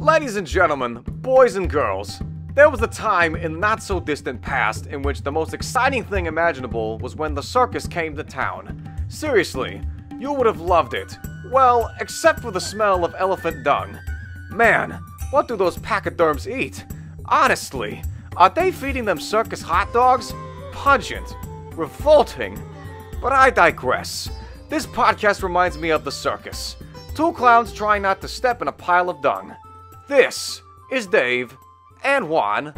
Ladies and gentlemen, boys and girls, there was a time in the not-so-distant past in which the most exciting thing imaginable was when the circus came to town. Seriously, you would have loved it. Well, except for the smell of elephant dung. Man, what do those pachyderms eat? Honestly, are they feeding them circus hot dogs? Pungent. Revolting. But I digress. This podcast reminds me of the circus. Two clowns trying not to step in a pile of dung. This is Dave and Juan.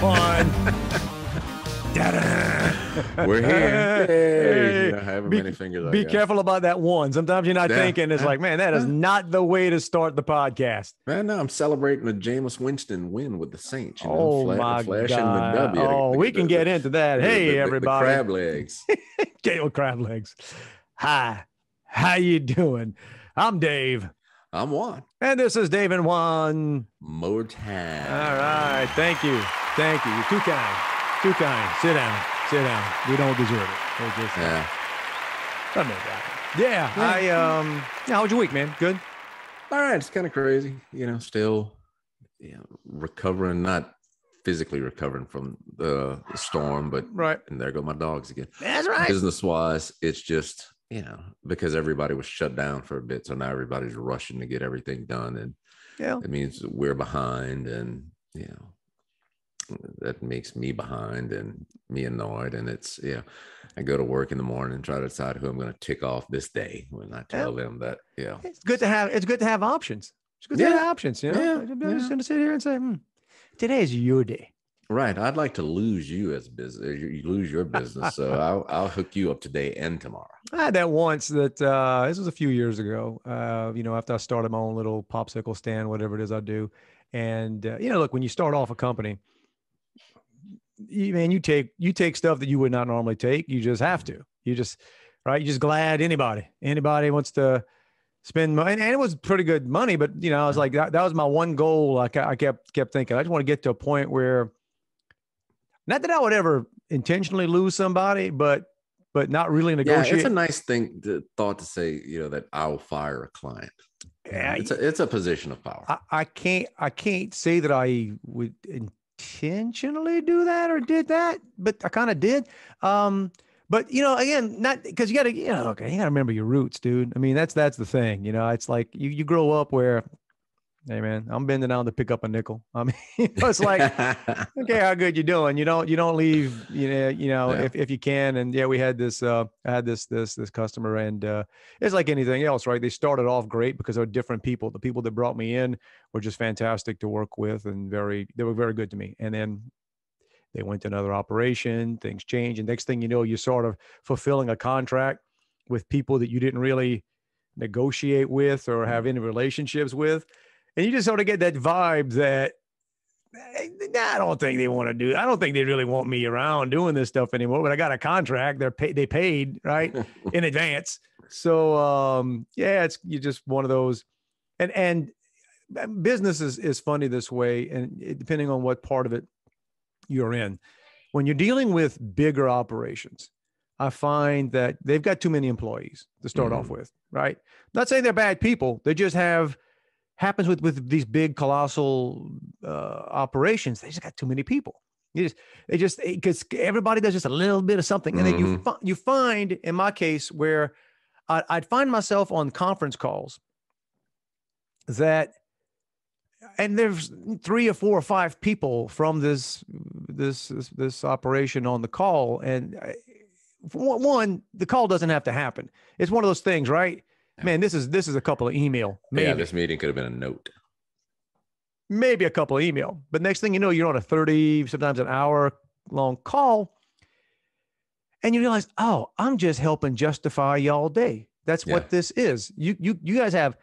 One. We're here. Hey. You know, however many fingers Be careful about that one. Sometimes you're not thinking, it's like, man, that is not the way to start the podcast. Man, no, I'm celebrating the Jameis Winston win with the Saints. You know, oh, my God. The W. Oh, we can get into that. Hey, everybody. The crab legs. Gale crab legs. Hi. How you doing? I'm Dave. I'm Juan. And this is Dave and Juan. More time. All right. Thank you. Thank you. You're too kind. Too kind. Sit down. Sit down. We don't deserve it. We're just, something like that. Yeah. How was your week, man? Good? All right. It's kind of crazy. You know, still recovering, not physically recovering from the storm, but and there go my dogs again. That's right. Business-wise, it's just, you know, because everybody was shut down for a bit. So now everybody's rushing to get everything done. And it means we're behind, and, you know, that makes me behind and me annoyed. And it's, I go to work in the morning and try to decide who I'm going to tick off this day when I tell them that, it's good to have options. It's good to have options, you know. I'm just going to sit here and say, today is your day. Right. I'd like to lose you as business. You lose your business. So I'll hook you up today and tomorrow. I had that once that this was a few years ago, after I started my own little popsicle stand, whatever it is I do. And, look, when you start off a company, you take stuff that you would not normally take. You just have to. You just glad anybody wants to spend money. And it was pretty good money, but, I was like, that was my one goal. Like I kept thinking, I just want to get to a point where, not that I would ever intentionally lose somebody, but not really negotiate. Yeah, it's a nice thought to say, that I'll fire a client. Yeah, it's a position of power. I can't say that I would intentionally do that or did that, but I kind of did. But again, not because you got to, you got to remember your roots, dude. I mean, that's the thing. It's like you grow up where, hey man, I'm bending down to pick up a nickel. I mean, it's like, okay, how good you doing? You don't leave, if you can. And we had this, I had this customer, and it's like anything else, right? They started off great because they're different people. The people that brought me in were just fantastic to work with, and they were very good to me. And then they went to another operation, things changed. And next thing you know, you're sort of fulfilling a contract with people that you didn't really negotiate with or have any relationships with. And you just sort of get that vibe that I don't think they want to do. I don't think they really want me around doing this stuff anymore. But I got a contract. They paid right in advance. So it's you're just one of those. And business is funny this way, and depending on what part of it you're in. When you're dealing with bigger operations, I find that they've got too many employees to start off with. Right? Not saying they're bad people. They just happens with these big colossal operations. They just got too many people. Because everybody does just a little bit of something. And then you find, in my case, where I'd find myself on conference calls and there's 3 or 4 or 5 people from this operation on the call. And one, the call doesn't have to happen. It's one of those things, right? Man, this is a couple of email. Maybe. Yeah, this meeting could have been a note. Maybe a couple of email. But next thing you know, you're on a 30, sometimes an hour long call. And you realize, I'm just helping justify y'all day. That's what this is. You guys have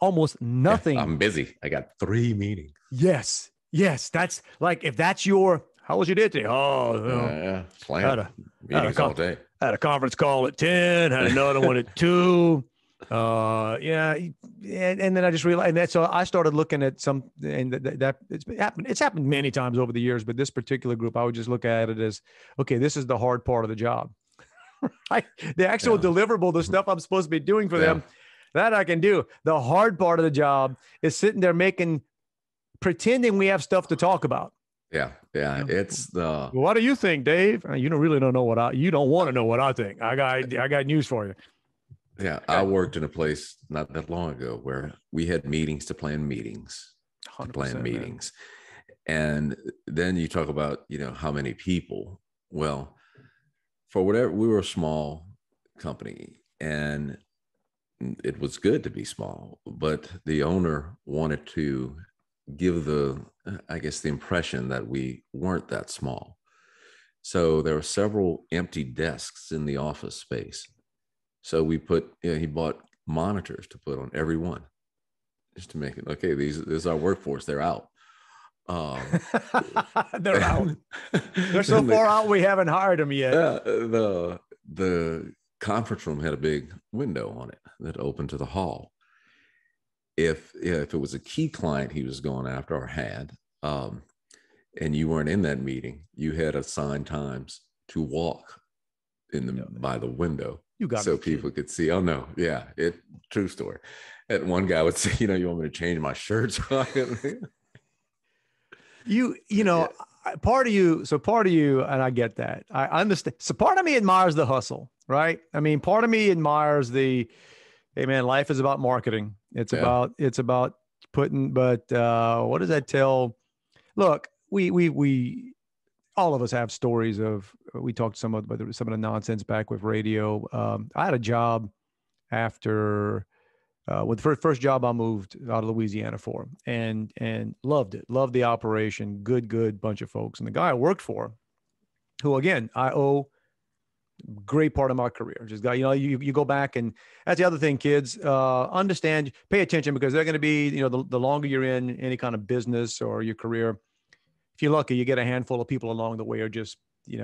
almost nothing. I'm busy. I got 3 meetings. Yes. That's like, if that's your, how was your day today? Slam. Meetings all day. I had a conference call at 10, had another one at 2. And then I just realized, and so I started looking at some, and that it's happened many times over the years, but this particular group, I would just look at it as, okay, this is the hard part of the job, right? The actual deliverable, the stuff I'm supposed to be doing for them, that I can do. The hard part of the job is sitting there pretending we have stuff to talk about. Yeah. It's well, what do you think, Dave? You don't know you don't want to know what I think. I got news for you. Yeah. Okay. I worked in a place not that long ago where we had meetings to plan meetings, And then you talk about, how many people. Well, for whatever, we were a small company and it was good to be small, but the owner wanted to give the impression that we weren't that small. So there were several empty desks in the office space. So we he bought monitors to put on every one just to make it, okay, this is our workforce. They're out. They're out. They're so far out, we haven't hired them yet. The conference room had a big window on it that opened to the hall. If it was a key client he was going after or had, and you weren't in that meeting, you had assigned times to walk by the window. So people could see. Oh no, yeah, true story. And one guy would say, you want me to change my shirt? Part of you, and I get that. I understand. So part of me admires the hustle, right? I mean, part of me admires hey man, life is about marketing. It's about putting, but what does that tell? Look, we all of us have stories of, we talked some of the nonsense back with radio. I had a job after, with the first job I moved out of Louisiana for, and loved it. Loved the operation. Good bunch of folks. And the guy I worked for, who again, I owe great part of my career. Just got, you go back, and that's the other thing, kids, understand, pay attention, because they're going to be, the longer you're in any kind of business or your career, if you're lucky, you get a handful of people along the way, or just, you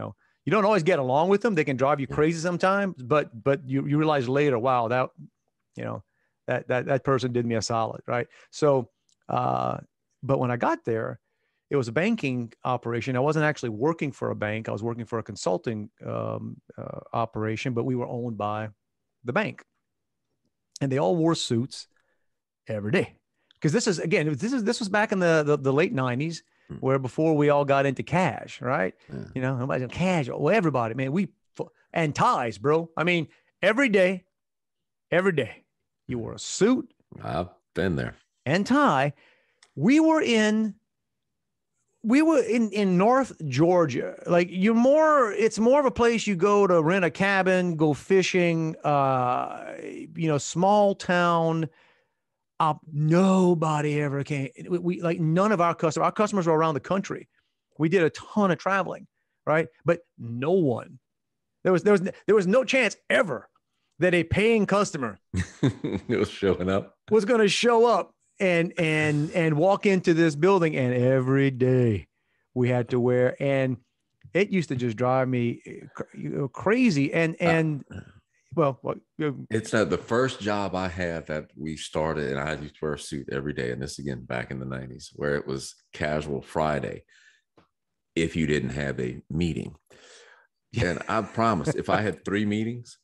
don't always get along with them. They can drive you crazy sometimes, but you realize later, wow, that person did me a solid. Right. So, but when I got there, it was a banking operation. I wasn't actually working for a bank. I was working for a consulting operation, but we were owned by the bank, and they all wore suits every day. Because this was back in the late 90s, where before we all got into cash, right? Yeah. Nobody's casual. Well, everybody, man, and ties, bro. I mean, every day, you wore a suit. I've been there. And tie. We were in North Georgia. Like, it's more of a place you go to rent a cabin, go fishing, small town. Nobody ever came. We like, none of our customers were around the country. We did a ton of traveling, right? But no one, there was no chance ever that a paying customer was going to show up and walk into this building, and every day we had to wear, and it used to just drive me crazy. It's the first job I had that we started, and I used to wear a suit every day. And this again back in the 90s, where it was casual Friday if you didn't have a meeting. And I promised, if I had 3 meetings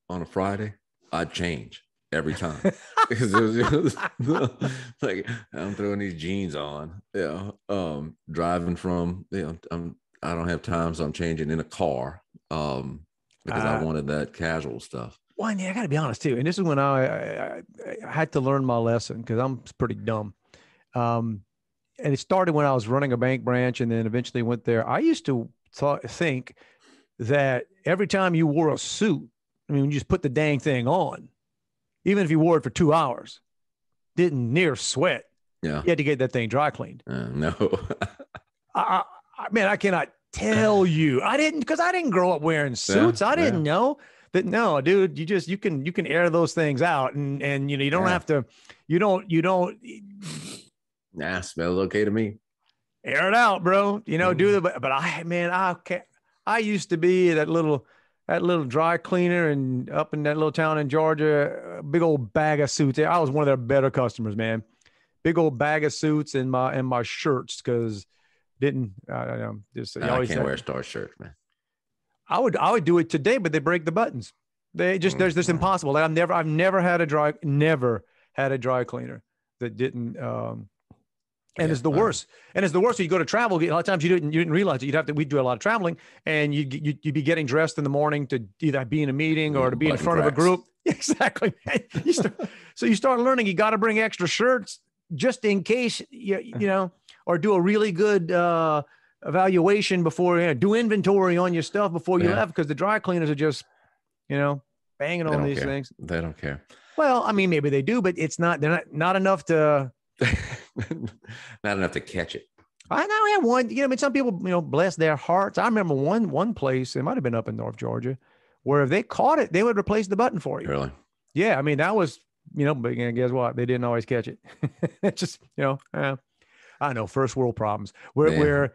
on a Friday, I'd change every time. Because it was like, I'm throwing these jeans on, driving from, I don't have time, so I'm changing in a car. Because I wanted that casual stuff. Well, yeah, I got to be honest too. And this is when I had to learn my lesson, because I'm pretty dumb. And it started when I was running a bank branch, and then eventually went there. I used to think that every time you wore a suit, you just put the dang thing on, even if you wore it for 2 hours, didn't near sweat. Yeah. You had to get that thing dry cleaned. No. I cannot tell you. I didn't grow up wearing suits. I didn't know. That no, dude, you can air those things out, and you don't have to, you don't Nah, smells okay to me. Air it out, bro. Do the, but I can't. I used to be that little dry cleaner and up in that little town in Georgia, big old bag of suits. I was one of their better customers, man. Big old bag of suits and my shirts, because I don't know, just I can't wear Star shirts, man. I would do it today, but they break the buttons. They just there's this impossible. Like I've never had a dry cleaner that didn't. And it's the worst. And it's the worst. So you go to travel. A lot of times you didn't realize it. We'd do a lot of traveling, and you'd be getting dressed in the morning to either be in a meeting or to be in front of a group. Exactly. So you start learning. You got to bring extra shirts just in case or do a really good evaluation before do inventory on your stuff before you left, because the dry cleaners are just banging on these things. They don't care. Well, I mean, maybe they do, but they're not enough to. Not enough to catch it. I know. I had one. Some people, bless their hearts. I remember one place. It might have been up in North Georgia, where if they caught it, they would replace the button for you. Really? Yeah. I mean, that was, but guess what? They didn't always catch it. It's just, I know, first world problems. We're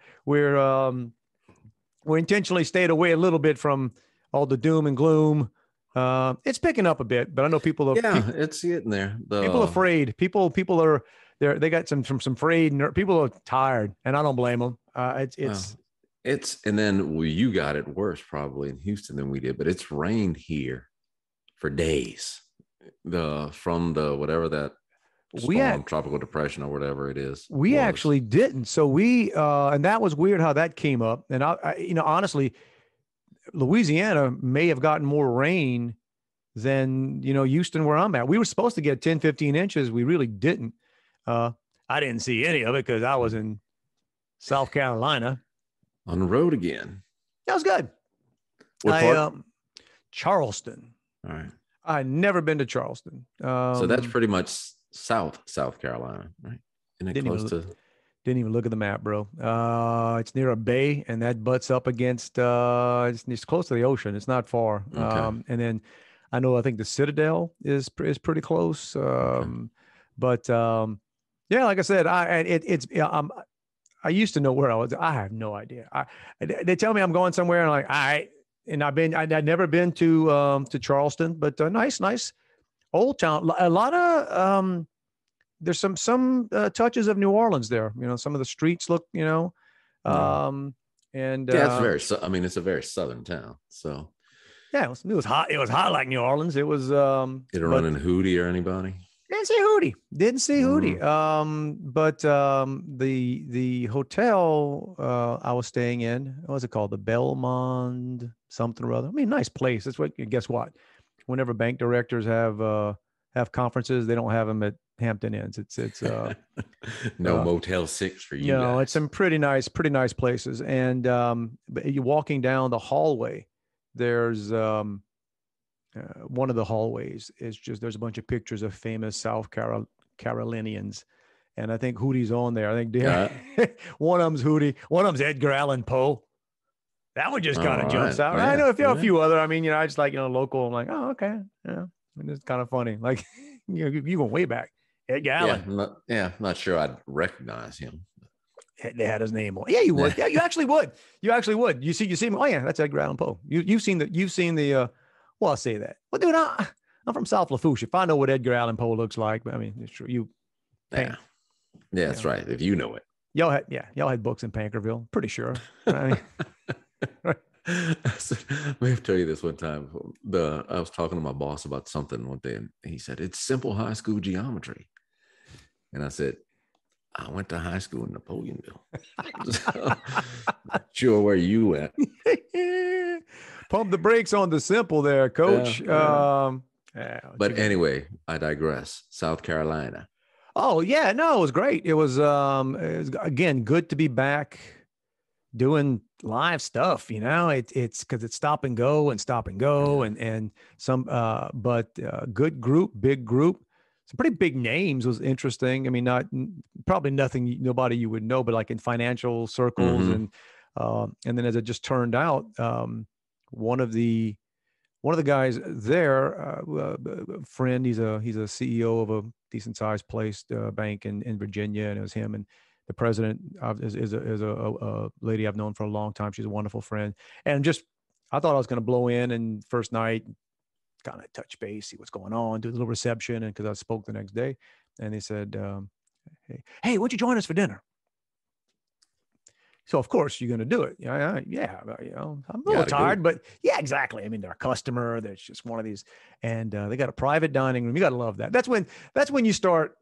intentionally stayed away a little bit from all the doom and gloom. It's picking up a bit, but I know people. It's getting there. People afraid. People are. They got some afraid. People are tired, and I don't blame them. And then you got it worse probably in Houston than we did, but it's rained here for days. From whatever that storm, tropical depression or whatever it is. We actually didn't. So and that was weird how that came up. And I honestly, Louisiana may have gotten more rain than Houston, where I'm at. We were supposed to get 10, 15 inches. We really didn't. I didn't see any of it because I was in South Carolina. On the road again. That was good. What part? Charleston. All right. I'd never been to Charleston. So that's pretty much South Carolina, right? Isn't it close to? Didn't even look at the map, bro. It's near a bay, and that butts up against. It's close to the ocean. It's not far. Okay. And then I think the Citadel is pretty close. But like I said, I used to know where I was. I have no idea. They tell me I'm going somewhere, and I'm like, all right. And I'd never been to Charleston, but nice old town. A lot of there's some touches of New Orleans there. Some of the streets look, and it's very. It's a very southern town. So yeah, it was hot. It was hot like New Orleans. It was. Did it run in Hootie or anybody? Didn't see Hootie. But the hotel I was staying in, what was it called? The Belmont something or other. I mean, nice place. That's what. Guess what? Whenever bank directors have conferences, they don't have them at Hampton Inns. It's no Motel 6 for you. No, it's some pretty nice places. And but you're walking down the hallway. There's one of the hallways is just, there's a bunch of pictures of famous South Carolinians. And I think Hootie's on there. I think one of them's Hootie. One of them's Edgar Allan Poe. That one just kind of jumps out. I know a few other. I mean, I just like, local. I'm like, oh, okay. Yeah. And it's kind of funny. Like, you going way back. Edgar Allan. Not sure I'd recognize him. They had his name on. Yeah, you would. Yeah, you actually would. You see him. Oh yeah, that's Edgar Allan Poe. You've seen the. Well, I'll say that. Well, dude, I'm from South Lafourche. If I know what Edgar Allan Poe looks like, but I mean, it's true. Yeah, that's right. If you know it, y'all had books in Pankerville. Pretty sure. I mean, right. Let me tell you this one time. I was talking to my boss about something one day, and he said it's simple high school geometry, and I said, I went to high school in Napoleonville. So, not sure where you went. Pump the brakes on the simple there, Coach. But anyway, I digress. South Carolina. Oh yeah, no, it was great. It was again good to be back doing live stuff. It's because it's stop and go and some. But good group, big group. Some pretty big names was interesting. I mean, probably nobody you would know, but like in financial circles, and then as it just turned out, one of the one of the guys there, friend, he's a CEO of a decent sized place, bank in Virginia, and it was him and the president is a lady I've known for a long time. She's a wonderful friend, and just I thought I was going to blow in and first night, kind of touch base, see what's going on, do a little reception, and because I spoke the next day, and they said, "Hey, why don't you join us for dinner?" So of course you're going to do it. Yeah. You know, I'm a little tired, but yeah, exactly. I mean, they're a customer. There's just one of these, and they got a private dining room. You got to love that. That's when you start.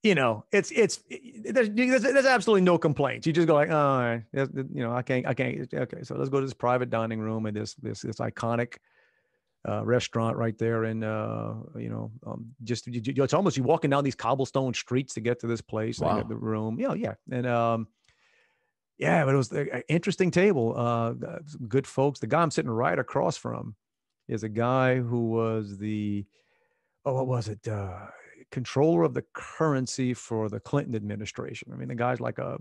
You know, there's absolutely no complaints. You just go like, oh, you know, I can't. Okay, so let's go to this private dining room and this iconic restaurant right there, and you know, just it's almost you walking down these cobblestone streets to get to this place. Wow. And get the room, yeah, and yeah, but it was an interesting table. Good folks. The guy I'm sitting right across from is a guy who was what was it? Controller of the currency for the Clinton administration. I mean, the guy's like that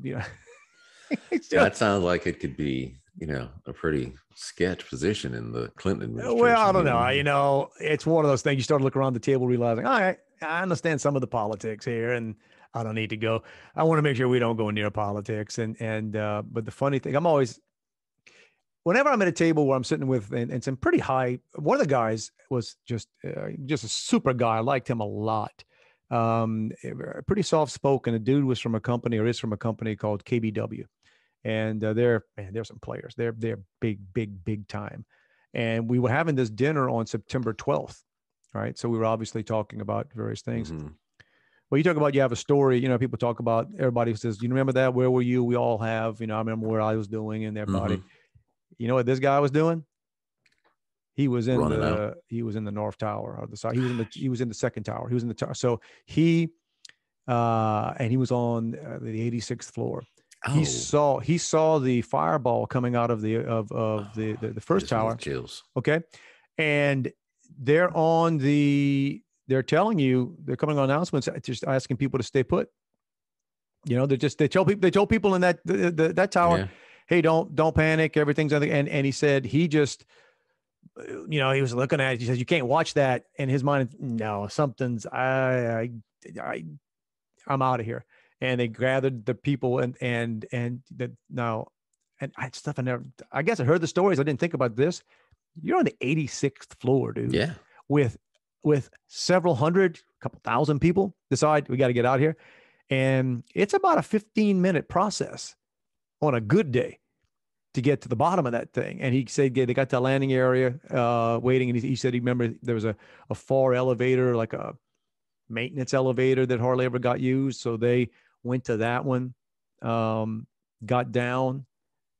sounds like it could be, you know, a pretty sketch position in the Clinton administration. Well, I don't know. You know, it's one of those things you start to look around the table realizing, all right, I understand some of the politics here and I don't need to go. I want to make sure we don't go near politics. But the funny thing, whenever I'm at a table where I'm sitting with and some pretty high, one of the guys was just a super guy. I liked him a lot. Pretty soft spoken. A dude was from a company or is from a company called KBW. And they're some players. They're big time. And we were having this dinner on September 12th. Right. So we were obviously talking about various things. Mm-hmm. Well, you talk about, you have a story, you know, people talk about, everybody says, you remember that? Where were you? We all have, you know, I remember where I was doing and everybody, mm-hmm. You know what this guy was doing? He was in the North Tower or the side. He was in the second tower. He was in the tower. So he was on the 86th floor. Oh. He saw the fireball coming out of the first tower. Chills. Okay. And they're telling you, they're coming on announcements, just asking people to stay put. You know, they told people in that tower, yeah. Hey, don't panic. Everything's under. And he said, he just, you know, he was looking at it. He says, you can't watch that. In his mind, no, something's, I'm out of here. And they gathered the people I guess I heard the stories. I didn't think about this. You're on the 86th floor, dude. Yeah. With several hundred, couple thousand people decide we got to get out here. And it's about a 15-minute process on a good day to get to the bottom of that thing. And he said they got to the landing area waiting. And he said he remembered there was a far elevator, like a maintenance elevator that hardly ever got used. So they went to that one, got down,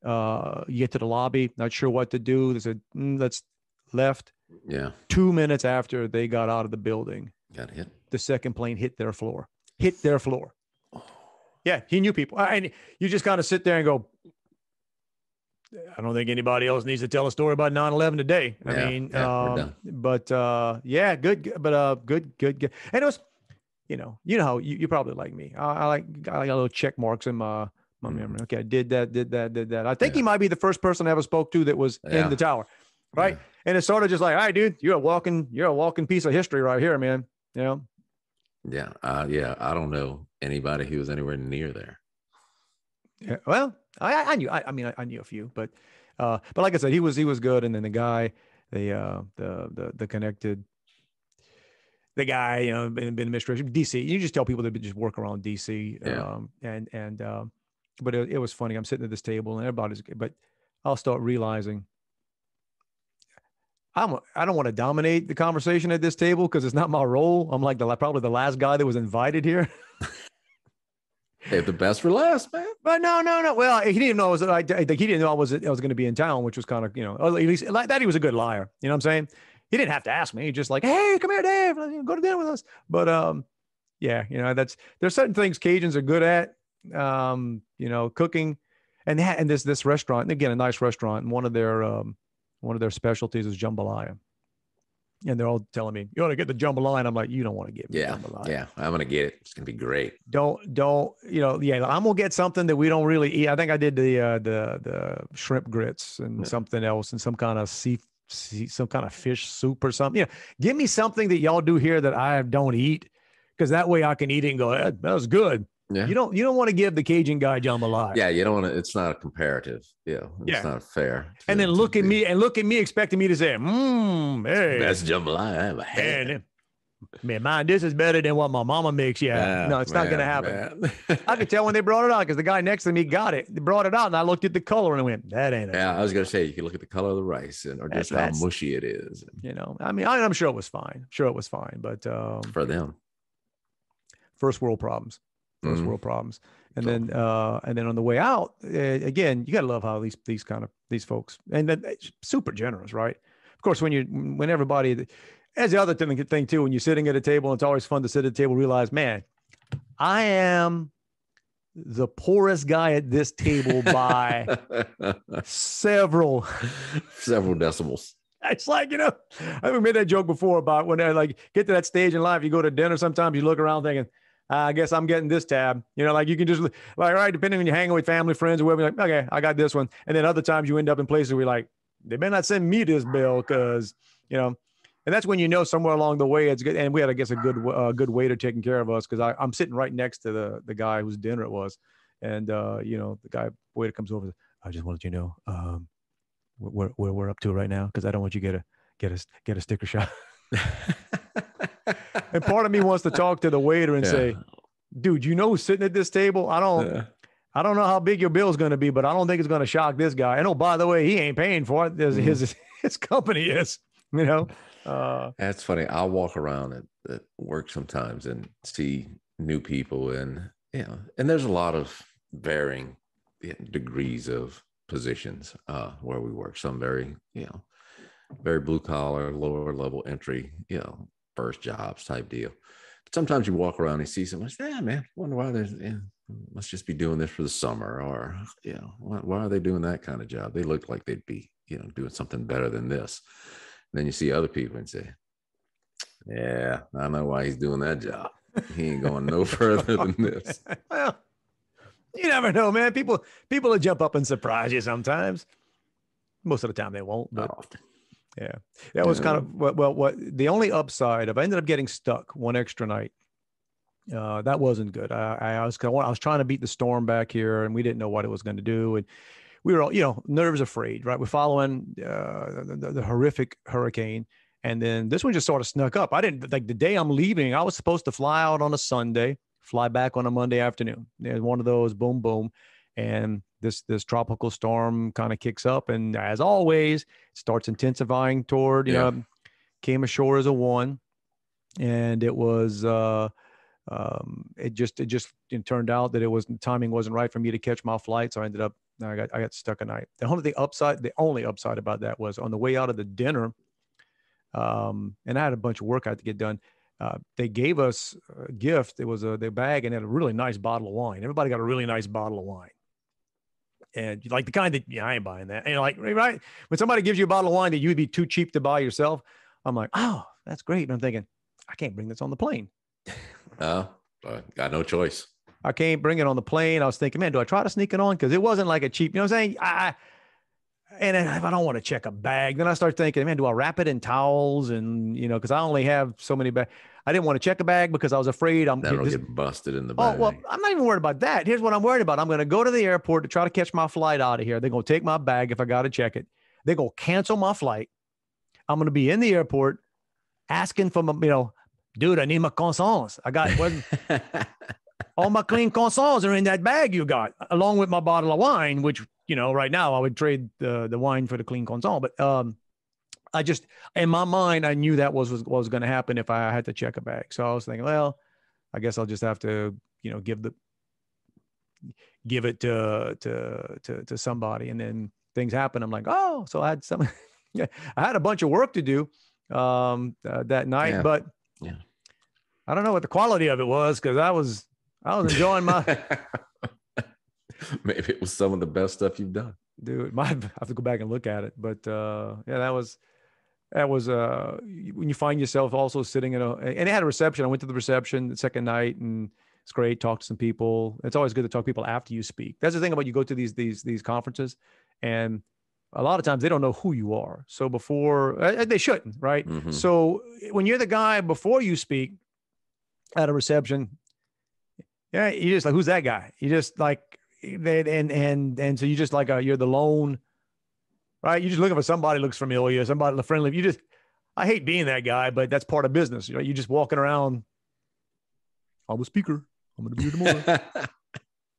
you get to the lobby, not sure what to do. They said, let's left. Yeah. 2 minutes after they got out of the building, got hit. The second plane hit their floor. Oh. Yeah, he knew people. And you just kind of sit there and go, I don't think anybody else needs to tell a story about 9/11 today. I mean, good. And it was, you know how you probably like me. I like a little check marks in my memory. Okay, I did that. I think he might be the first person I ever spoke to that was in the tower. Right. Yeah. And it's sort of just like, all right, dude, you're a walking piece of history right here, man. You know? Yeah. I don't know anybody who was anywhere near there. Yeah. Well, I knew a few, but like I said, he was good. And then the guy, the connected, the guy, you know, been administration, DC, you just tell people to just work around DC. Yeah. But it was funny. I'm sitting at this table and everybody's, but I'll start realizing I don't want to dominate the conversation at this table because it's not my role. I'm like probably the last guy that was invited here. Hey, the best for last, man. But no. Well, he didn't know he didn't know I was going to be in town, which was kind of, you know, at least like that. He was a good liar. You know what I'm saying? He didn't have to ask me. He just like, hey, come here, Dave, go to dinner with us. But yeah, you know, there's certain things Cajuns are good at, you know, cooking, and this restaurant, and again, a nice restaurant, and one of their specialties is jambalaya. And they're all telling me, you want to get the jambalaya? And I'm like, you don't want to get me jambalaya. Yeah, I'm going to get it. It's going to be great. Don't, you know, yeah, I'm going to get something that we don't really eat. I think I did the shrimp grits and something else and some kind of some kind of fish soup or something. Give me something that y'all do here that I don't eat, because that way I can eat it and go, that was good. Yeah. You don't want to give the Cajun guy jambalaya. Yeah, you don't want to. It's not a comparative. It's not fair. And then look at me expecting me to say, hey, that's jambalaya I ever had. Man, mine, this is better than what my mama makes. No, it's not going to happen. I could tell when they brought it out because the guy next to me got it. They brought it out and I looked at the color and went, that ain't it. Yeah, I was going to say, you can look at the color of the rice or just how mushy it is. I mean, I'm sure it was fine. But for them. First world problems. And then on the way out, again, you got to love how these folks, and then super generous, right? Of course, when everybody, as the other thing too, when you're sitting at a table, it's always fun to sit at a table, realize, man, I am the poorest guy at this table by several decimals. It's like, I've made that joke before about when I get to that stage in life, you go to dinner, sometimes you look around thinking, I guess I'm getting this tab, like you can just all right, depending on you hanging with family, friends, or whatever, like, okay, I got this one. And then other times you end up in places where you're like, they better not send me this bill because, and that's when somewhere along the way it's good. And we had, I guess, a good waiter taking care of us because I'm sitting right next to the guy whose dinner it was. And, the waiter comes over. I just wanted you to know where we're up to right now because I don't want you to get a sticker shock. And part of me wants to talk to the waiter and say, dude, who's sitting at this table? I don't know how big your bill is going to be, but I don't think it's going to shock this guy. And by the way, he ain't paying for it. His company is, That's funny. I'll walk around at work sometimes and see new people and there's a lot of varying degrees of positions where we work. Some very blue collar, lower level entry, first jobs type deal. But sometimes you walk around and see someone say, yeah, man, wonder why there's, must just be doing this for the summer, or, why are they doing that kind of job? They look like they'd be, doing something better than this. And then you see other people and say, yeah, I know why he's doing that job. He ain't going no further than this. Well, you never know, man. People will jump up and surprise you sometimes. Most of the time they won't, but often. Yeah, that was kind of what the only upside of. I ended up getting stuck one extra night. That wasn't good. I was trying to beat the storm back here, and we didn't know what it was going to do, and we were all nerves, afraid. Right, we're following the horrific hurricane, and then this one just sort of snuck up. I didn't the day I'm leaving. I was supposed to fly out on a Sunday, fly back on a Monday afternoon. There's one of those boom boom, and this tropical storm kind of kicks up, and as always, it starts intensifying toward, came ashore as a 1, and it was, it turned out that the timing wasn't right for me to catch my flight. So I got stuck a night. The only upside about that was on the way out of the dinner. And I had a bunch of work I had to get done. They gave us a gift. It was their bag and had a really nice bottle of wine. Everybody got a really nice bottle of wine. And like the kind that, I ain't buying that. And right, when somebody gives you a bottle of wine that you'd be too cheap to buy yourself, I'm like, oh, that's great. And I'm thinking, I can't bring this on the plane. Got no choice. I can't bring it on the plane. I was thinking, man, do I try to sneak it on? Because it wasn't like a cheap, what I'm saying? And then if I don't want to check a bag, then I start thinking, man, do I wrap it in towels? And, because I only have so many bags. I didn't want to check a bag because I was afraid that'll get busted in the bag. Oh, well, I'm not even worried about that. Here's what I'm worried about. I'm going to go to the airport to try to catch my flight out of here. They're going to take my bag if I got to check it. They're going to cancel my flight. I'm going to be in the airport asking for my, dude, I need my croissants. I got all my clean croissants are in that bag you got, along with my bottle of wine, which, right now I would trade the wine for the clean croissant. But I just, in my mind, I knew that was going to happen if I had to check a bag. So I was thinking, well, I guess I'll just have to, give it to somebody. And then things happen. I'm like, oh, so I had I had a bunch of work to do that night, but I don't know what the quality of it was, because I was enjoying my. Maybe it was some of the best stuff you've done, dude. I have to go back and look at it, but that was when you find yourself also sitting and it had a reception. I went to the reception the second night, and it's great. Talked to some people. It's always good to talk to people after you speak. That's the thing about, you go to these conferences, and a lot of times they don't know who you are. So before they shouldn't, right? Mm-hmm. So when you're the guy before you speak at a reception, yeah, you just like, who's that guy? You just like, and so you just like, you're the lone, right? You're just looking for somebody who looks familiar, somebody friendly. You just, I hate being that guy, but that's part of business. You know, you're just walking around. I'm a speaker. I'm going to be here tomorrow.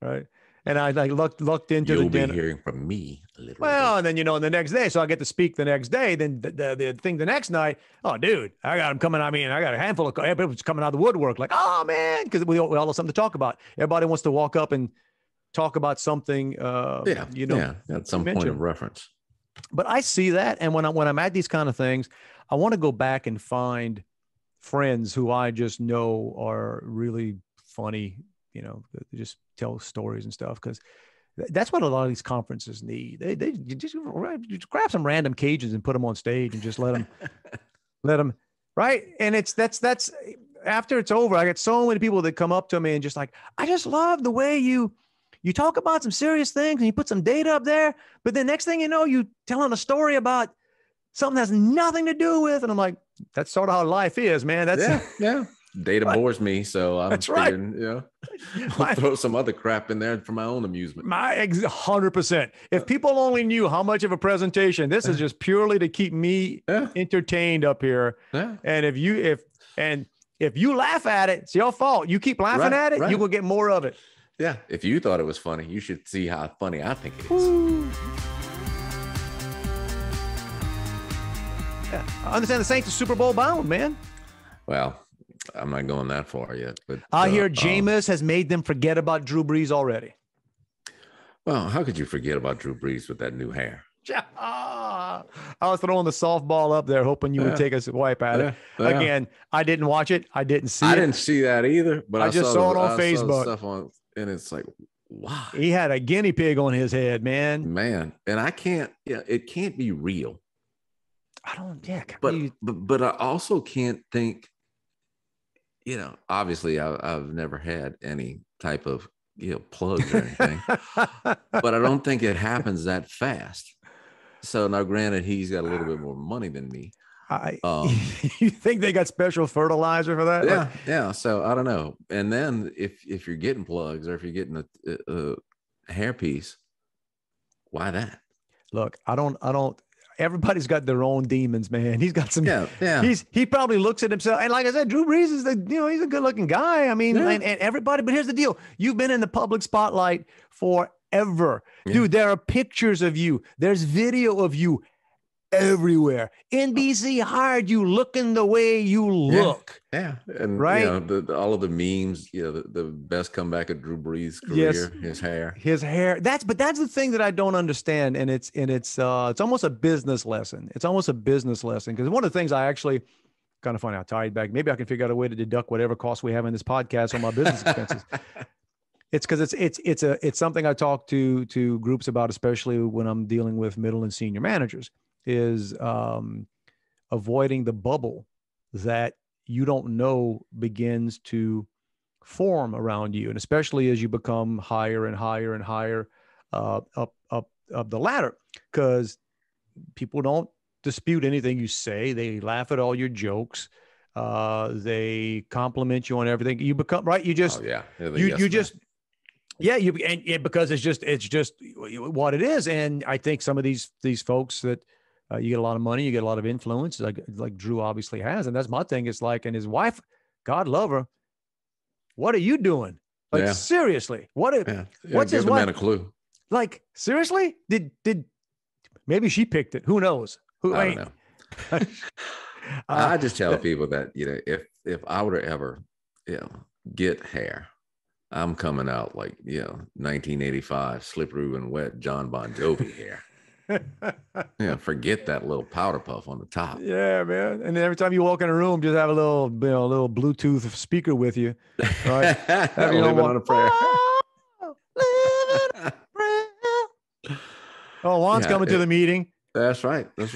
Right. And I like lucked into You'll the dinner. be hearing from me a little Well, bit. and then, you know, the next day, so I get to speak the next day. Then the thing the next night, oh, dude, I got him coming. I mean, I got a handful of people coming out of the woodwork, like, oh man, because we all have something to talk about. Everybody wants to walk up and talk about something. You know, at some point of reference. But I see that, and when I'm at these kind of things, I want to go back and find friends who I just know are really funny. You know, they just tell stories and stuff, because that's what a lot of these conferences need. They just grab some random Cajuns and put them on stage and just let them, right. And that's after it's over, I get so many people that come up to me and just like, I just love the way you talk about some serious things and you put some data up there, but the next thing you know, you telling a story about something that has nothing to do with, and I'm like, that's sort of how life is, man. That's yeah. Data bores me, so I'm figuring, I'll throw some other crap in there for my own amusement. 100%. If people only knew how much of a presentation, this is just purely to keep me entertained up here. Yeah. And if you laugh at it, it's your fault. You keep laughing at it, you will get more of it. Yeah. If you thought it was funny, you should see how funny I think it is. Yeah. I understand the Saints are Super Bowl bound, man. Well, I'm not going that far yet, but I hear Jameis has made them forget about Drew Brees already. Well, how could you forget about Drew Brees with that new hair? I was throwing the softball up there, hoping you would take a swipe at it. Again, I didn't watch it. I didn't see it. I didn't see that either, but I just saw it on Facebook. Stuff on, and it's like, wow. He had a guinea pig on his head, man. Man, and I can't. Yeah, it can't be real. I don't. Yeah, but I also can't think. You know, obviously, I've never had any type of plugs or anything, but I don't think it happens that fast. So now, granted, he's got a little bit more money than me. You think they got special fertilizer for that? Yeah. So I don't know. And then if you're getting plugs or if you're getting a hairpiece, why that? Look, I don't. Everybody's got their own demons, man. He's got some. Yeah. He probably looks at himself, and like I said, Drew Brees is he's a good-looking guy. I mean, and everybody. But here's the deal: you've been in the public spotlight forever, dude. There are pictures of you. There's video of you everywhere. NBC hired you looking the way you look. Yeah. And right. All of the memes, the best comeback of Drew Brees' career, his hair. That's the thing that I don't understand. And it's almost a business lesson. It's almost a business lesson. Because one of the things I actually kind of funny, I tied back. Maybe I can figure out a way to deduct whatever costs we have in this podcast on my business expenses. It's because it's something I talk to groups about, especially when I'm dealing with middle and senior managers, is avoiding the bubble that you don't know begins to form around you. And especially as you become higher and higher and higher up the ladder, because people don't dispute anything you say. They laugh at all your jokes. They compliment you on everything. You become, right. You just, because it's just what it is. And I think some of these folks that you get a lot of money, you get a lot of influence, like Drew obviously has. And that's my thing. It's like, and his wife, God love her, what are you doing? Like, seriously, what's his wife? Man a clue. Like, seriously, did maybe she picked it? Who knows? I don't know. I just tell people that, if I were to ever, get hair, I'm coming out like, 1985 slippery and wet John Bon Jovi hair. Forget that little powder puff on the top. Yeah, man. And then every time you walk in a room, just have a little Bluetooth speaker with you. Right? Living on a prayer. Oh, Juan's coming to the meeting. That's right. Watch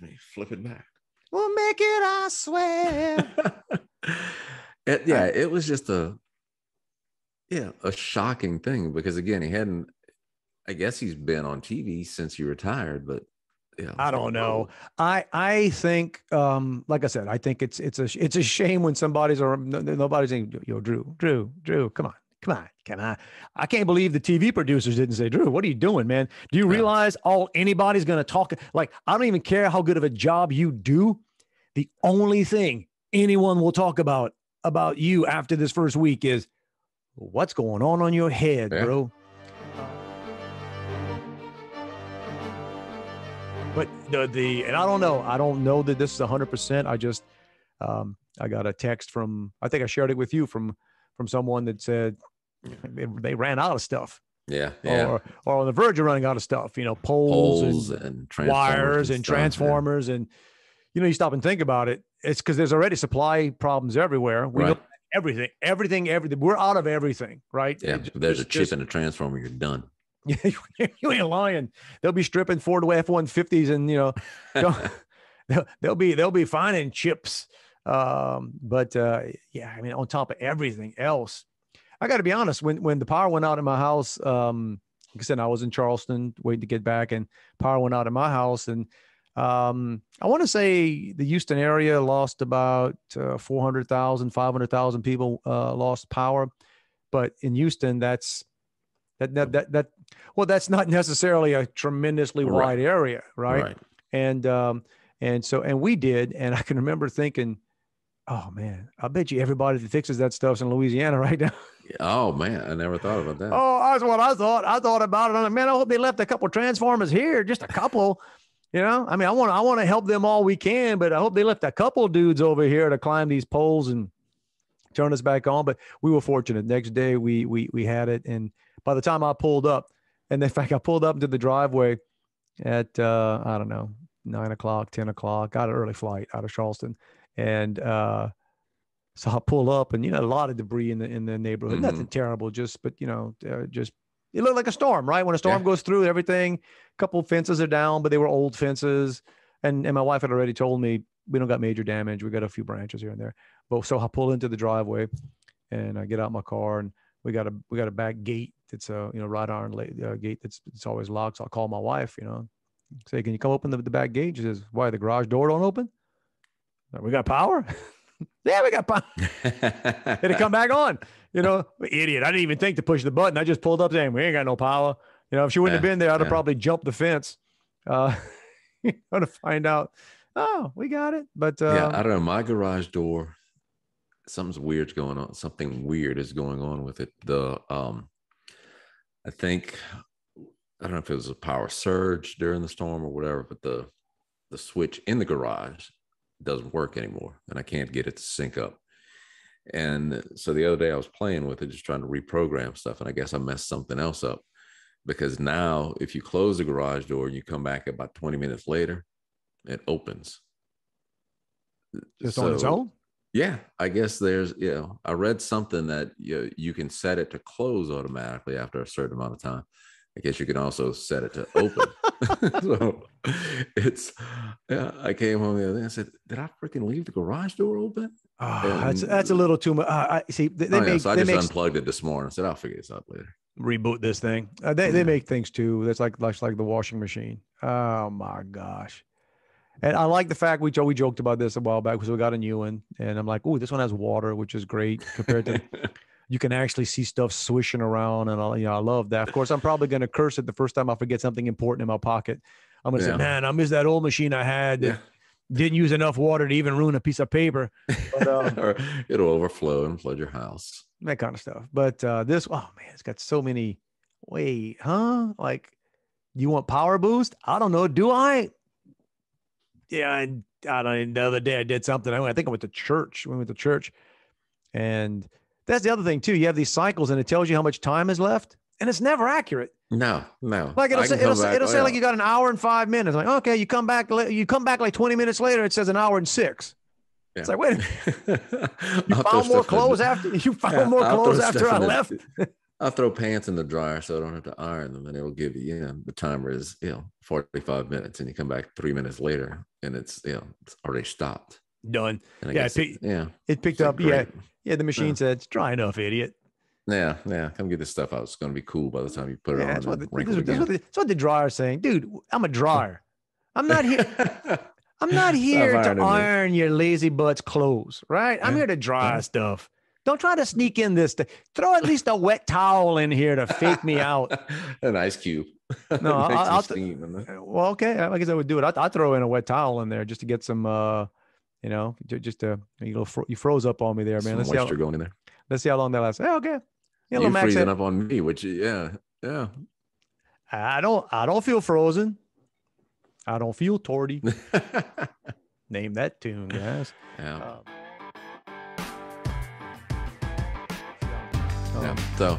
me flip it back. We'll make it, I swear. It was just a shocking thing, because again, he hadn't I guess he's been on TV since he retired, but yeah, I don't know. I think, like I said, I think it's a shame when nobody's saying, yo, Drew, come on. I can't believe the TV producers didn't say, Drew, what are you doing, man? Do you realize anybody's going to talk? Like, I don't even care how good of a job you do. The only thing anyone will talk about you after this first week is what's going on your head, bro. But and I don't know that this is 100%. I just, I got a text I think I shared it with you from someone that said they ran out of stuff. Yeah. Or on the verge of running out of stuff, poles and wires and transformers. And, you stop and think about it. It's because there's already supply problems everywhere. We know everything. We're out of everything, right? Yeah. If there's a chip in a transformer, you're done. You ain't lying. They'll be stripping Ford F-150s and they'll be finding chips. But I mean, on top of everything else, I got to be honest. When the power went out in my house, like I said, I was in Charleston waiting to get back, and power went out in my house, and I want to say the Houston area lost about 400,000, 500,000 people lost power, but in Houston, that's not necessarily a tremendously wide area, right? And we did, and I can remember thinking, oh man, I bet you everybody that fixes that stuff's in Louisiana right now. Oh man, I never thought about that. Oh, that's what I thought. I thought about it. I'm like, man, I hope they left a couple transformers here, just a couple. I mean, I want to help them all we can, but I hope they left a couple dudes over here to climb these poles and turn us back on. But we were fortunate. Next day we had it, and by the time I pulled up, and in fact I pulled up into the driveway at I don't know, 9 o'clock, 10 o'clock. Got an early flight out of Charleston, and so I pull up, and a lot of debris in the neighborhood. Mm-hmm. Nothing terrible, just it looked like a storm, right? When a storm goes through, everything. A couple of fences are down, but they were old fences, and my wife had already told me we don't got major damage. We got a few branches here and there. But so I pull into the driveway, and I get out my car, and we got a back gate that's a wrought iron gate that's always locked. So I'll call my wife, say, can you come open the back gate? She says, why, the garage door don't open? We got power. Yeah, we got power. Did it come back on? Idiot. I didn't even think to push the button. I just pulled up saying, we ain't got no power. If she wouldn't have been there, I'd have probably jumped the fence to find out, oh, we got it. But I don't know. My garage door, something weird is going on with it. I think, I don't know if it was a power surge during the storm or whatever, but the switch in the garage doesn't work anymore, and I can't get it to sync up. And so the other day I was playing with it, just trying to reprogram stuff, and I guess I messed something else up, because now if you close the garage door and you come back about 20 minutes later, it opens. Just on its own? Yeah, I guess there's, I read something that you can set it to close automatically after a certain amount of time. I guess you can also set it to open. So I came home the other day and I said, did I freaking leave the garage door open? That's a little too much. So I just unplugged it this morning. I said, I'll figure this out later. Reboot this thing. They make things too. That's like the washing machine. Oh my gosh. And I like the fact we joked about this a while back because we got a new one, and I'm like, oh, this one has water, which is great compared to you can actually see stuff swishing around, and I love that. Of course, I'm probably going to curse it the first time I forget something important in my pocket. I'm going to say, man, I miss that old machine I had that didn't use enough water to even ruin a piece of paper. But, or it'll overflow and flood your house. That kind of stuff. But this, oh man, it's got so many. Wait, huh? Like, you want power boost? I don't know. Do I? Yeah, I don't. The other day I did something. I think I went to church. We went to church, and that's the other thing too. You have these cycles, and it tells you how much time is left, and it's never accurate. No. Like it'll say like you got an hour and 5 minutes. Like, okay, you come back like 20 minutes later. It says an hour and 6. Yeah. It's like, wait a minute. You found more clothes after I left. I'll throw pants in the dryer so I don't have to iron them, and it'll give you, the timer is 45 minutes, and you come back 3 minutes later, and it's it's already stopped. Done. And it picked up. Great. Yeah. The machine said it's dry enough, idiot. Yeah. Come get this stuff out. It's going to be cool by the time you put it on. That's what that's what the dryer's saying, dude. I'm a dryer. I'm not here. I'm not Stop here to ironing me. iron your lazy butt's clothes, right? I'm here to dry stuff. Don't try to sneak in this. Throw at least a wet towel in here to fake me out. An ice cube. No, I'll steam. Well, okay. I guess I would do it. I'll throw in a wet towel in there just to get some, just to, you froze up on me there, man. Some moisture going in there. Let's see how long that lasts. Yeah, okay. You're freezing up on me, which, yeah. I don't feel frozen. I don't feel torty. Name that tune, guys. Yeah. So,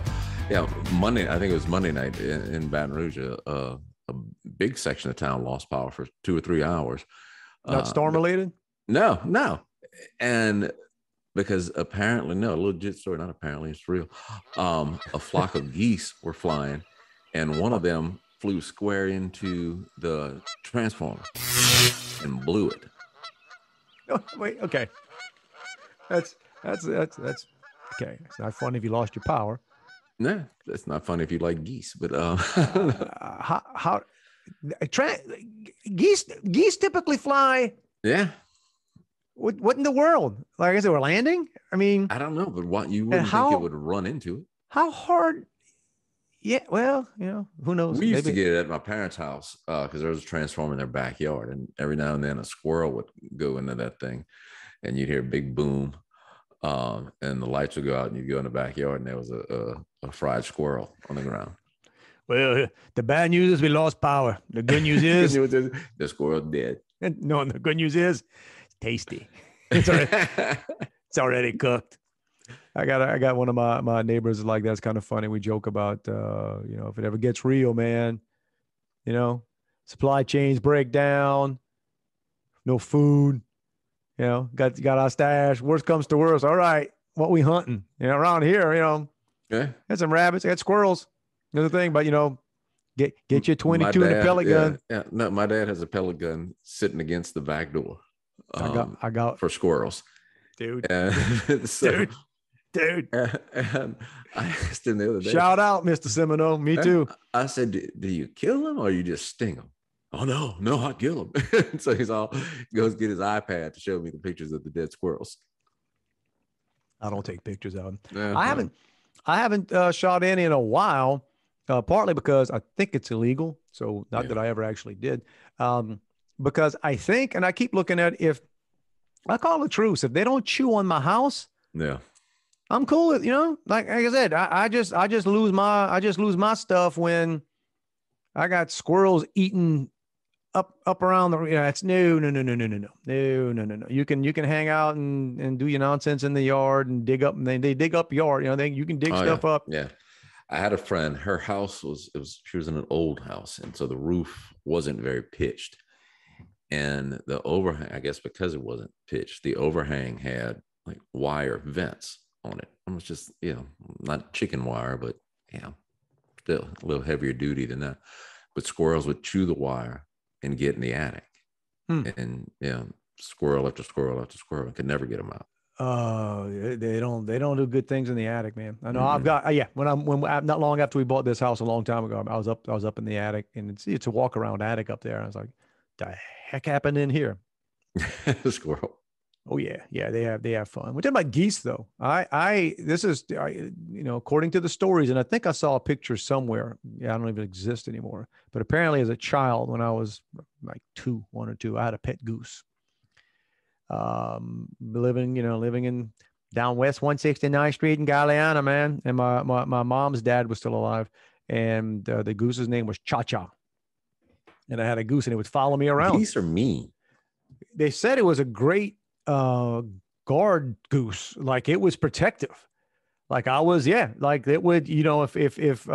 Monday, I think it was Monday night in Baton Rouge, a big section of town lost power for 2 or 3 hours. Not storm related? No. And because apparently, no, a legit story, not apparently, it's real. A flock of geese were flying, and one of them flew square into the transformer and blew it. Oh, wait, okay. That's okay. It's not fun if you lost your power. No, it's not funny if you like geese, but geese typically fly. Yeah. What in the world? Like I said, we're landing. I mean, I don't know, but what you wouldn't think it would run into it. How hard? Yeah, well, who knows? We used to get it at my parents' house because there was a transformer in their backyard, and every now and then a squirrel would go into that thing, and you'd hear a big boom, and the lights would go out, and you'd go in the backyard, and there was a fried squirrel on the ground. Well, the bad news is we lost power. The good news is the squirrel's dead. No, the good news is it's tasty. It's already cooked. I got one of my neighbors like that's kind of funny. We joke about if it ever gets real, man, supply chains break down, no food, got our stash. Worst comes to worst. All right, what we hunting? Around here, got some rabbits, I got squirrels. Another thing, but get your 22 and a pellet gun. Yeah, no, my dad has a pellet gun sitting against the back door. I got for squirrels, dude. Dude. And I asked him the other day. Shout out, Mr. Semino. Me too. I said, do you kill them or you just sting them? Oh, no, I kill them. So he goes get his iPad to show me the pictures of the dead squirrels. I don't take pictures of them. Yeah, I haven't shot any in a while, partly because I think it's illegal. So not that I ever actually did. Because I think, and I keep looking at, if I call it a truce, if they don't chew on my house, I'm cool with, like I said, I just lose my stuff when I got squirrels eating up around the, it's no. You can hang out and do your nonsense in the yard and dig up, and they dig up yard, you can dig stuff up. Yeah. I had a friend, her house she was in an old house. And so the roof wasn't very pitched, and the overhang, I guess because it wasn't pitched, the overhang had like wire vents on it. It was just, not chicken wire, but still a little heavier duty than that. But squirrels would chew the wire and get in the attic, and squirrel after squirrel after squirrel, and could never get them out. Oh, they don't do good things in the attic, man. I know. I've got when not long after we bought this house a long time ago, I was up in the attic, and it's a walk around attic up there. I was like, the heck happened in here? The squirrel. Oh yeah, they have fun. We're talking about geese though. This is according to the stories, and I think I saw a picture somewhere. I don't even exist anymore. But apparently, as a child, when I was like 1 or 2, I had a pet goose. Living in down West 169th Street in Guyana, man. And my mom's dad was still alive, and the goose's name was Cha Cha. And I had a goose, and it would follow me around. Geese are mean. They said it was a great guard goose. Like it was protective. Like I was, like it would, if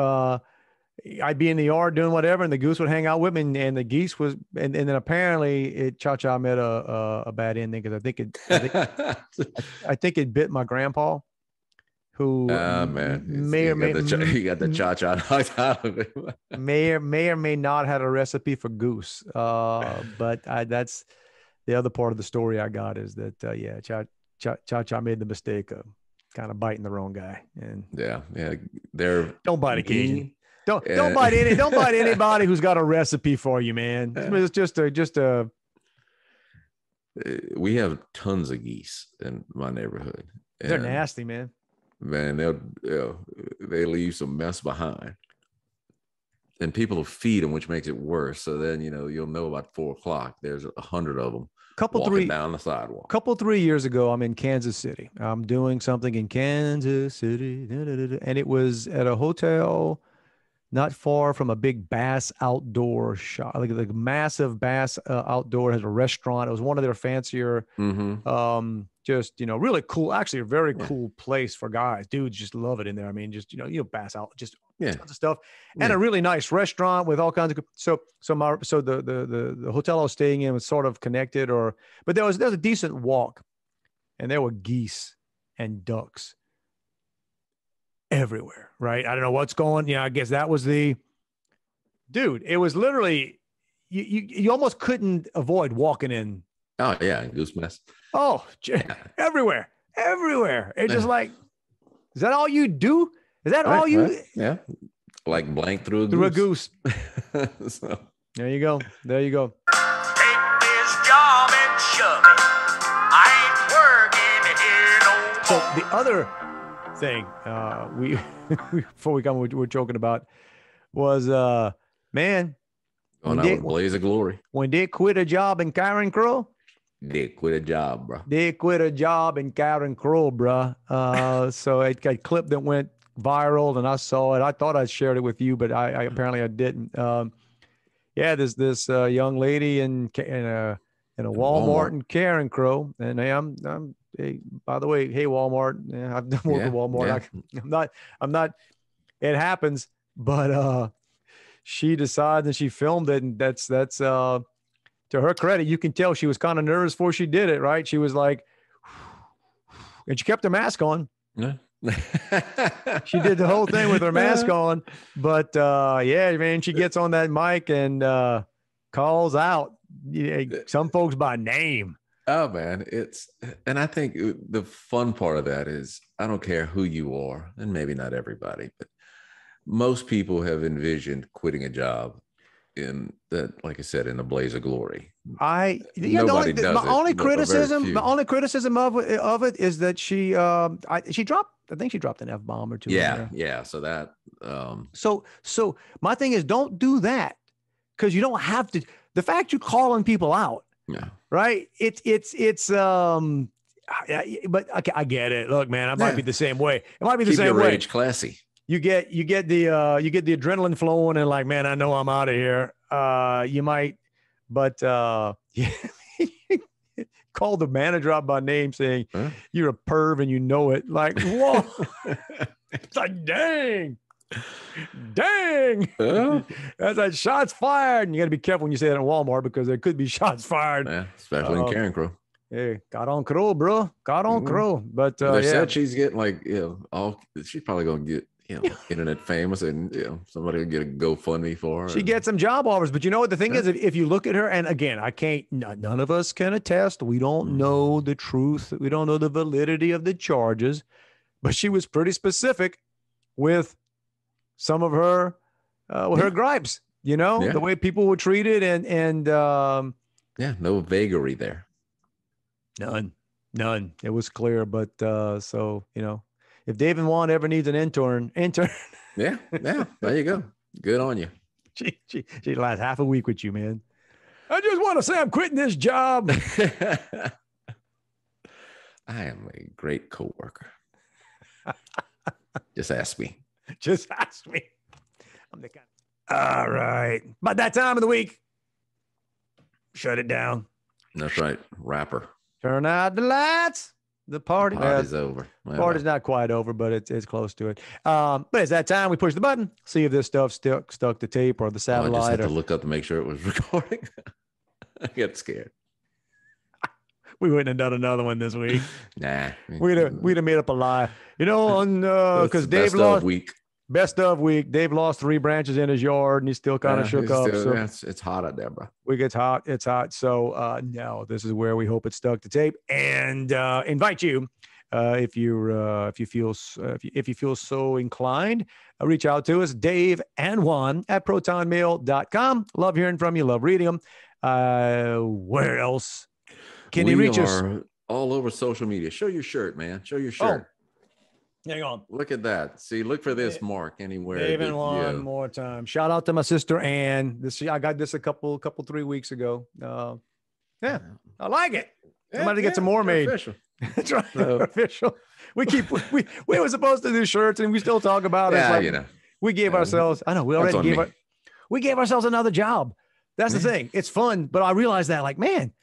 I'd be in the yard doing whatever, and the goose would hang out with me, and the geese was, and then apparently Cha Cha met a bad ending, because I think it bit my grandpa, who man, you got the Cha Cha knocked out of it. may or may not had a recipe for goose, but that's the other part of the story I got, is that Cha Cha made the mistake of kind of biting the wrong guy. And yeah, they're don't bite a Cajun. Don't bite anybody who's got a recipe for you, man. It's just a. We have tons of geese in my neighborhood. They're nasty, man. Man, they leave some mess behind, and people will feed them, which makes it worse. So then you'll know about 4:00. There's 100 of them. Walking down the sidewalk. 3 years ago, I'm in Kansas City. I'm doing something in Kansas City, and it was at a hotel not far from a big bass outdoor shop, like a massive bass outdoor, has a restaurant. It was one of their fancier, just, really cool, actually a very cool place for guys. Dudes just love it in there. I mean, just, bass out, just tons of stuff, and a really nice restaurant with all kinds of, so the hotel I was staying in was sort of connected, but there was a decent walk, and there were geese and ducks everywhere, right? I don't know what's going. I guess that was dude. It was literally you almost couldn't avoid walking in. Oh yeah, goose mess. Oh, everywhere. It's just like, is that all you do? Is that all you? Right. Yeah, like blank through a goose. So. There you go. Take this job and shove it. I ain't working here no more. So the other thing we before we come, we're joking about was man, going out with blaze of glory. When they quit a job in Karen Crow, they quit a job, bro. So a clip that went viral, and I saw it. I thought I shared it with you, but I apparently I didn't. This young lady in a Walmart in Karen Crow, and I'm hey, by the way, hey Walmart, I've done work with Walmart. Yeah. I'm not. It happens, but she decides and she filmed it, and that's to her credit. You can tell she was kind of nervous before she did it, right? She was like, and she kept her mask on. Yeah. She did the whole thing with her mask on, but man, she gets on that mic and calls out some folks by name. Oh man, and I think the fun part of that is, I don't care who you are, and maybe not everybody, but most people have envisioned quitting a job in that, like I said, in a blaze of glory. Nobody does it. My only criticism of it is that she dropped. I think she dropped an F-bomb or two. Yeah. So that. So my thing is, don't do that, because you don't have to. The fact you're calling people out. Yeah. Right. But I get it. Look, man, I might be the same way. It might be the same way. Keep your rage classy. You get the adrenaline flowing, and like, man, I know I'm out of here. You might, but call the manager out by name, saying you're a perv and you know it. Like, whoa. It's like, dang. That's like shots fired. And you got to be careful when you say that in Walmart, because there could be shots fired. Yeah, especially in Karen Crow. Hey, got on Crow, bro. Got on Crow. But they said she's getting like, she's probably gonna get internet famous, and somebody will get a GoFundMe for her. She gets some job offers. But you know what the thing is, if you look at her, and again, none of us can attest. We don't know the truth. We don't know the validity of the charges, but she was pretty specific with some of her her gripes, the way people were treated, and no vagary there. None. It was clear. But if Dave and Juan ever needs an intern. Yeah. There you go. Good on you. She lasts half a week with you, man. I just want to say I'm quitting this job. I am a great coworker. Just ask me. I'm the kind. All right. But that time of the week, shut it down. That's right. Rapper. Turn out the lights. The party's over. Party's not quite over, but it's close to it. But it's that time. We push the button, see if this stuff stuck to tape or the satellite. I just had to look up to make sure it was recording. I get scared. We wouldn't have done another one this week. Nah. We'd have made up a lie. Because Dave lost best of week. Dave lost 3 branches in his yard, and he's still kind of shook up. So it's hot out there, bro. It's hot. So no, this is where we hope it stuck to tape, and invite you if you feel so inclined, reach out to us, Dave and Juan at protonmail.com. Love hearing from you. Love reading them. Where else can you reach us? All over social media. Show your shirt, man. Show your shirt. Hang on. Look at that. See, look for this mark anywhere. Dave and Juan, more time. Shout out to my sister Ann. I got this a couple 3 weeks ago. Yeah, I like it. Somebody get some more made. Official. That's right. Official. We were supposed to do shirts, and we still talk about it. We gave ourselves. I know we already gave ourselves another job. That's the thing. It's fun, but I realized that, man,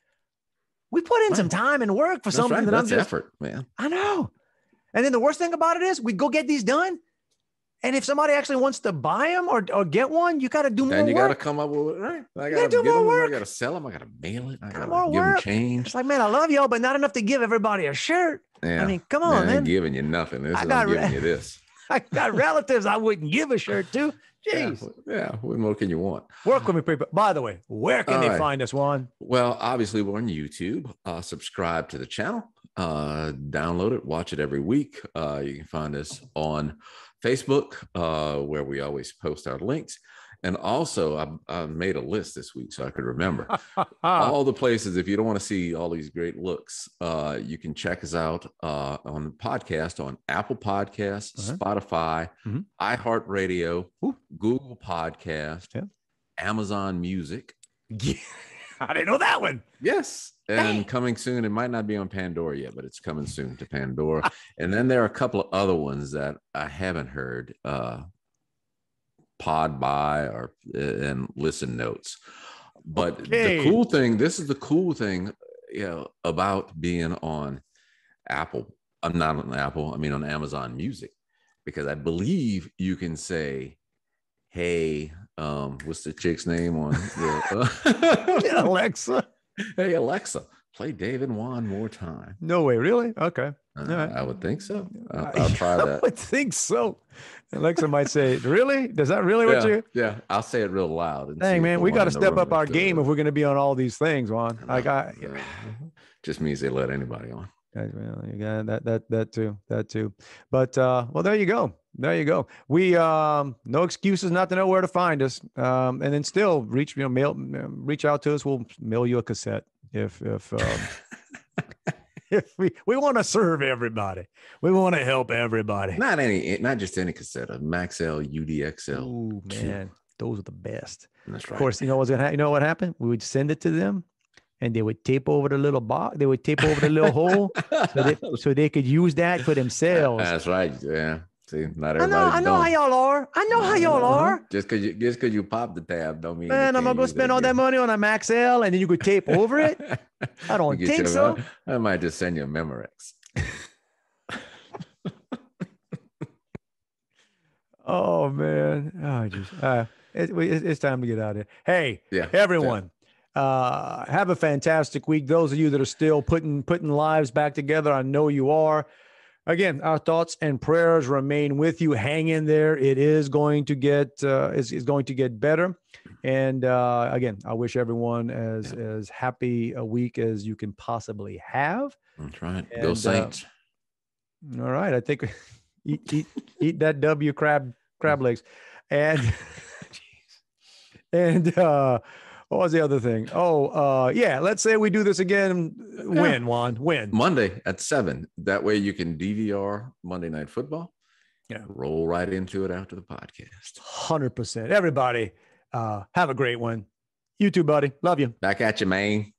we put in some time and work for something that's effort, man. I know. And then the worst thing about it is we go get these done. And if somebody actually wants to buy them or get one, you got to do more work. Then you got to come up with it, right? I got to do more work. I got to sell them. I got to mail it. I got to give them change. It's like, man, I love y'all, but not enough to give everybody a shirt. Yeah. I mean, come on, man. I ain't giving you nothing. I'm giving you this. I got relatives I wouldn't give a shirt to. Jeez. Yeah. What more can you want? Work with me, people. By the way, where can they find us, Juan? Well, obviously, we're on YouTube. Subscribe to the channel. Download it. Watch it every week. You can find us on Facebook, where we always post our links. And also, I made a list this week so I could remember all the places. If you don't want to see all these great looks, you can check us out on the podcast on Apple Podcasts, Spotify, iHeartRadio, Google Podcast, Amazon Music. Yeah, I didn't know that one. Yes. And coming soon, it might not be on Pandora yet, but it's coming soon to Pandora. And then there are a couple of other ones that I haven't heard. Pod by and listen notes. But the cool thing, this is the cool thing, about being on Apple. I'm not on Apple. I mean, on Amazon Music, because I believe you can say, hey, what's the chick's name on Alexa? Hey, Alexa, play Dave and Juan more time. No way. Really? Okay. I would think so. I'll try that. I would think so. Alexa might say, really? Does that really what you? Yeah. I'll say it real loud. Dang, man, we got to step up our game if we're going to be on all these things, Juan. Just means they let anybody on. Well, you got that too. But well, there you go. We no excuses not to know where to find us. And then still reach out to us. We'll mail you a cassette if if we want to serve everybody. We want to help everybody. Not just any cassette, a Maxell UDXL. Oh man, those are the best. That's right. Of course, you know what happened? We would send it to them, and they would tape over the little box. They would tape over the little hole, so they could use that for themselves. That's right. Yeah. See, not everybody. I know how y'all are. I know how y'all are. Just because you pop the tab don't mean. Man, I'm gonna go spend all that money on a Maxell, and then you could tape over it. I don't think so. I might just send you a Memorex. Oh man, it's time to get out of here. Hey, everyone, have a fantastic week. Those of you that are still putting lives back together, I know you are. Again, our thoughts and prayers remain with you. Hang in there. It is going to get better. And again, I wish everyone as happy a week as you can possibly have. That's right. Go Saints. All right. I think eat that W crab legs. And what was the other thing? Let's say we do this again. When, Juan? When? Monday at 7. That way you can DVR Monday Night Football. Yeah. Roll right into it after the podcast. 100%. Everybody, have a great one. You too, buddy. Love you. Back at you, man.